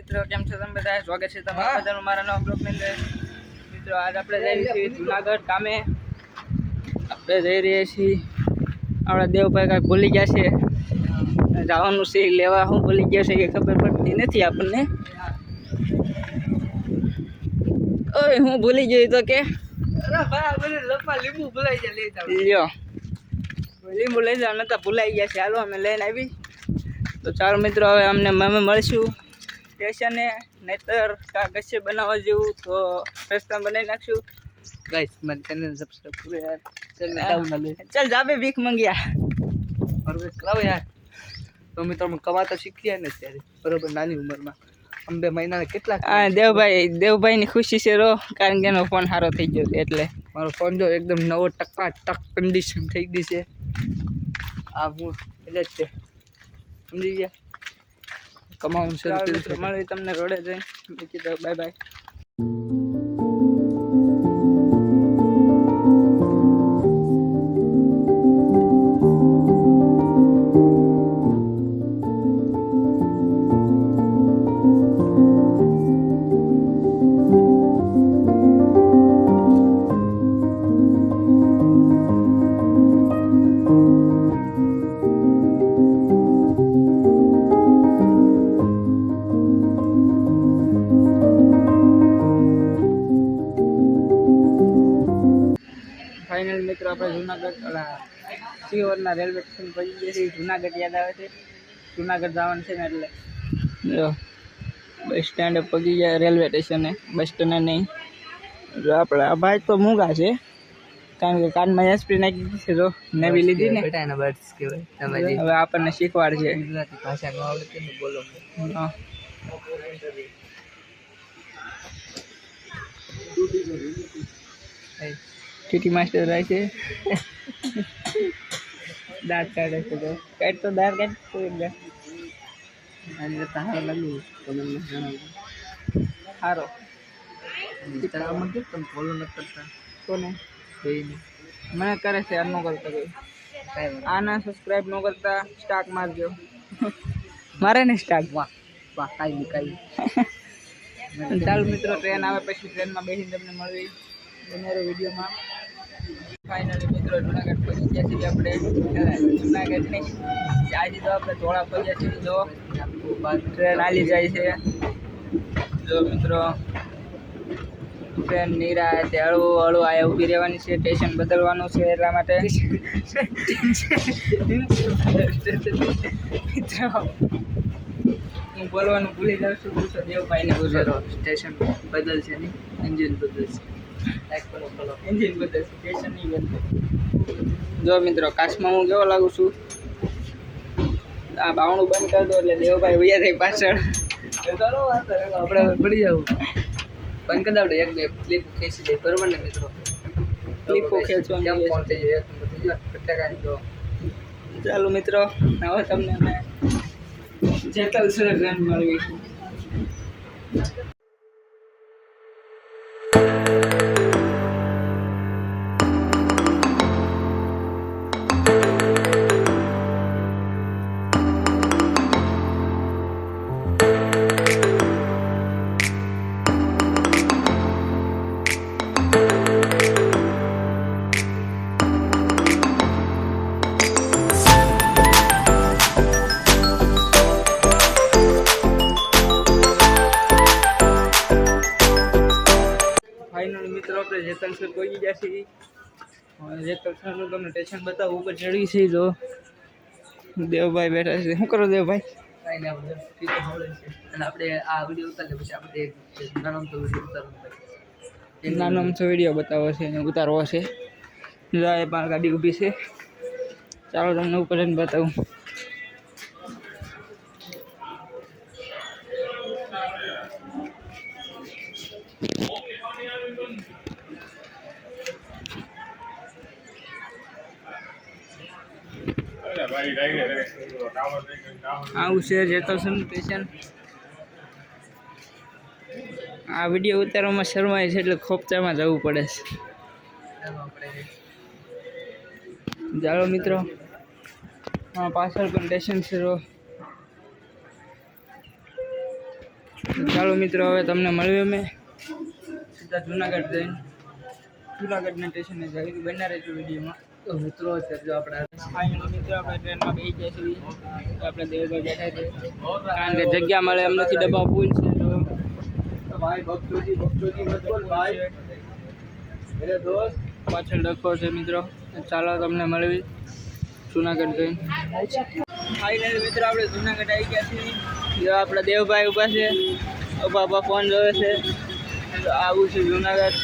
મિત્રો કેમ છો તમે બધા? સ્વાગત છે તમારા બધાનું મારા નવા બ્લોગની અંદર. મિત્રો આજ આપણે જઈ રહ્યા છીએ જુનાગઢ કામે. આપણે જઈ રહ્યા છીએ. આપણા દેવભાઈ કાંઈક ભૂલી ગયા છે, જવાનું છે લેવા. હું ભૂલી ગયા છે કે ખબર પડતી નથી આપણને. ઓય હું ભૂલી ગયો તો કે લીંબુ ભૂલાઈ જાય લ્યો, લીંબુ લઈ જાવ નતા ભૂલાઈ ગયા છે. હાલો અમે લઈને આવી. તો ચાલો મિત્રો હવે અમને અમે મળીશું સ્ટેશને, નહીતર કાંઈક હશે બનાવવા જેવું તો રસ્તા બનાવી નાખશું. ગાઈસ મને ચેનલ સબસ્ક્રાઇબ કરો યાર. ચાલ જાબે ભીખ મંગ્યા બરોબર કરાવો યાર. તો મિત્રો અમે કમાતા શીખ્યા ને ત્યારે બરોબર નાની ઉંમરમાં અમે 2 મહિનાના કેટલા. હા દેવભાઈની ખુશી છે રો, કારણ કે એનો ફોન સારો થઈ ગયો એટલે મારો ફોન જો એકદમ નવો ટકાટક કન્ડિશન થઈ ગઈ છે. આ હું એટલે જ છે, સમજી ગયા. કમાવાનું શરૂ કર્યું છે. મળી તમને રોડે જઈને મૂકી દો. Bye bye. ફાઇનલ મિત્રો આપણે જુનાગઢ સિહોરના રેલવે સ્ટેશન પહોંચી ગયા છીએ. જુનાગઢ યાદ આવે છે, જુનાગઢ જવાનું છે ને એટલે જો બસ સ્ટેન્ડે પહોંચી ગયા. રેલવે સ્ટેશને, બસ સ્ટેન્ડે નહીં. જો આપણે આ ભાઈ તો મૂંગા છે, કારણ કે કાનમાં એસપી નાખી દીધી છે. જો નવી લીધી ને, હવે આપણને શીખવાડ છે. ગુજરાતી ભાષા ન આવડે તો બોલો. ટીટી માસ્ટર રહે છે. દાંત કાઢે છે. તો કાઢ તો દાંત કાઢ તો એકદમ સારો લાગ્યું. તમને જણાવું સારો ઇન્સ્ટાગ્રામમાં કે તમે ફોલો નથી કરતા કોને? મને કરે છે, આ ન કરતા કોઈ. આના સબસ્ક્રાઈબ ન કરતા સ્ટાક મારજો. મારે ને સ્ટાક. વાહ વાહ, કાંઈ નહીં. ચાલો મિત્રો ટ્રેન આવે પછી ટ્રેનમાં બેસીને તમને મળવી તમારો વિડીયોમાં. ફાઇનલી મિત્રો જુનાગઢ પહોંચી ગયા છીએ આપણે. જુનાગઢ નહીં, આજે તો આપણે ધોળા પહોંચ્યા છીએ. જો ટ્રેન હાલી જાય છે. જો મિત્રો ટ્રેન નીરા તે હળવું હળવું આ ઊભી રહેવાની છે. સ્ટેશન બદલવાનું છે એટલા માટે. મિત્રો હું બોલવાનું ભૂલી જાઉં છું. પૂછો દેવભાઈને પૂછો. સ્ટેશન બદલશે નહીં, એન્જિન બદલશે. એન્જિન બદલશે, સ્ટેશન નહીં બદલે. જો મિત્રો કાશમાં હું કેવો લાગુ છું. આ બાવણું બંધ કરી દો એટલે દેવભાઈ વૈયા થઈ પાછળ. આપણે પડી જવું. બંધ કરી દો. એક બે ક્લિપ ખેંચી દે બરોબર ને મિત્રો? ક્લિપો ખેંચવાની. ચાલો મિત્રો હવે તમને અમે જેતલસર ટ્રેન મળીશું. ફાઇનલી મિત્રો આપણે જેતલસર પહોંચી ગયા છીએ. જેતલસરનું તમને સ્ટેશન બતાવું. ઉપર ચડી છે. જો દેવભાઈ બેઠા છે. શું કરો દેવભાઈ? કાંઈ નહીં, આપણે અને આપણે આ વિડીયો ઉતારીએ પછી આપણે નાનો અમથો વિડીયો બતાવો છે અને ઉતારવો છે. એ પણ ગાડી ઊભી છે. ચાલો તમને ઉપર જઈને બતાવું. આવું છે જેતલસર સ્ટેશન. આ વિડીયો ઉતારવામાં શરમાય છે એટલે ખોપચામાં જવું પડે છે. ચાલો મિત્રો, પાછળ પણ સ્ટેશન છે. ચાલો મિત્રો હવે તમને મળ્યું અમે સીધા જુનાગઢ જઈને જુનાગઢના સ્ટેશને જઈ બના રહેજો વિડીયોમાં. તો મિત્રો જો આપણે ફાઇનલી મિત્રો આપણે ટ્રેનમાં બેસી ગયા છીએ. આપણે દેવગઢ બેઠા છે કારણ કે જગ્યા મળે એમ નથી, ડબ્બા ફૂલ છે. તો ભાઈ ભાઈ પાછળ ડખો છે મિત્રો. ચાલો તમને મળવી જુનાગઢ જઈને. ફાઇનલી મિત્રો આપણે જુનાગઢ આવી ગયા છીએ. જો આપણા દેવભાઈ ઊભા છે, ઊભા ફોન જોવે છે. આવું છે જુનાગઢ.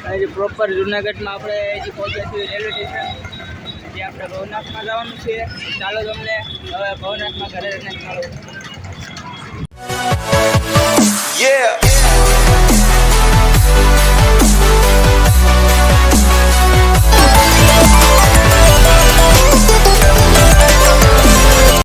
હજી પ્રોપર જુનાગઢમાં આપણે હજી પહોંચ્યા છીએ રેલવે સ્ટેશન. હજી આપણે ભવનાથમાં જવાનું છે. ચાલો તમને હવે ભવનાથમાં ઘરે રહીને મળો.